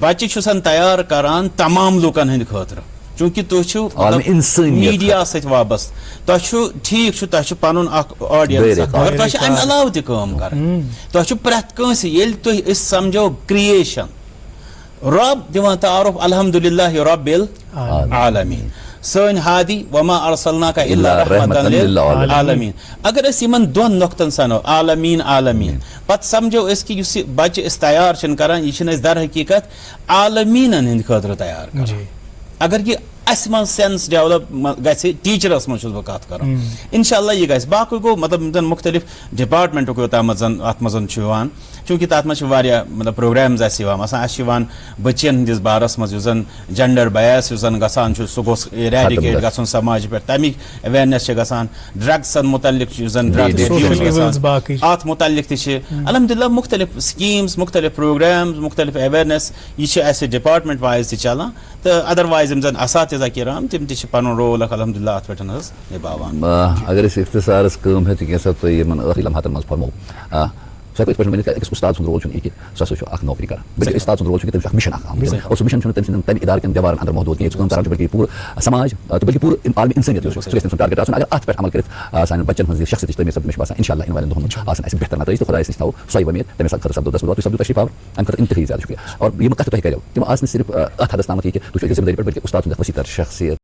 بچہ چھسن تیار کران تمام لوکن ہند خاطر چونکہ تھی میڈیا ست وابستہ تہ ٹھیک تہ پن آڈینس مگر تہ امہ علاوہ تہ کٲم کران تہ پرٛٮ۪تھ کٲنٛسہِ ییٚلہِ تُہۍ أسۍ سمجھو کریشن رب دِوان تعارف الحمدللہ رب العالمین سن ہادی وما ارسلناک الا رحمۃ للعالمین اگر اس یمن دون نقطن سنو عالمین عالمین پت سمجھو اس کہ اس بچہ اس تیار چھن کران یہ چھن اس در حقیقت عالمینن ہند خاطر تیار کران اگر یہ اس من سینس ڈیولپ گژھِ ٹیچرس من چھُس بہٕ کتھ کران انشاءاللہ یہ گژھِ باقٕے گوٚو مطلب مختلف ڈپارٹمنٹُک یوتام اتھ منٛز چھُ یِوان چونکہ تتھ منٛز چھِ واریاہ مطلب پروگرامز اسہِ یِوان مثلاً اسہِ چھِ یِوان بچین ہٕنٛدِس بارس منٛز یُس زن جنڈر بیس یُس زن گژھان چھُ سُہ گوٚژھ ایریڈِکیٹ گژھُن سماج پٮ۪ٹھ تمیِکۍ اویرنیس چھِ گژھان ڈرگسن متعلق یُس زن اتھ متعلق تہِ چھِ الحمدللہ مختلف سکیٖمز مختلف پروگرامز مختلف اویرنیس یہِ چھِ اسہِ ڈپارٹمنٹ وایز تہِ چلان تہٕ ادروایز یِم زن اساتذہ کرام تم تہِ چھِ پنُن رول اکھ الحمدللہ اتھ پٮ۪ٹھ حظ نباوان اگر أسۍ اختصارس کٲم ہیٚتھ کینٛژھا تۄہہِ یِمن ٲخری لمحاتن منٛز فرمو سو ہیٚکو یِتھ پٲٹھۍ ؤنِتھ أکِس اُستاد سُنٛد رول چھُنہٕ یہِ کہِ سُہ ہسا چھُ اکھ نوکری کران بلکہِ اُستاد سُنٛد رول چھُ کہِ تٔمِس چھُ اکھ مِشن اکھ آمُت اور سُہ مِشن چھُنہٕ تٔمۍ سٕنٛدٮ۪ن تَمہِ اِدارٕ کٮ۪ن دیوارن اندر محدوٗد کینٛہہ کٲم کران چھُ بلکہِ پوٗرٕ سماج تہٕ بلکہِ پوٗرٕ عالمی اِنسٲنیت یُس چھُ سُہ گژھِ تٔمۍ سُنٛد ٹارگیٹ آسُن اگر اتھ پٮ۪ٹھ عمل کٔرِتھ سانٮ۪ن بچن ہٕنٛز یہِ شخصیت تعمیٖر سپدِ مےٚ چھُ باسان اِنشاء اللہ یِنہٕ والٮ۪ن دۄہن منٛز آسن اَسہِ بہتر نتٲیِج تہٕ خۄدایَس نِش تھاوو سۄے وۄمید تَمے خٲطرٕ سپدو تۄہہِ تُہۍ سپدو تشریٖف آور اَمہِ خٲطرٕ انتہٲیی زیادٕ شُکریہ اور یِم کتھٕ تۄہہِ کریو تِم آسہٕ نہٕ صرف اتھ حدس تامتھ یہِ کہِ تُہۍ چھِو أکِس ذمہٕ دٲری پٮ۪ٹھ بلکہِ اُستاد سُنٛد اکھ ؤسیع تر شخصیت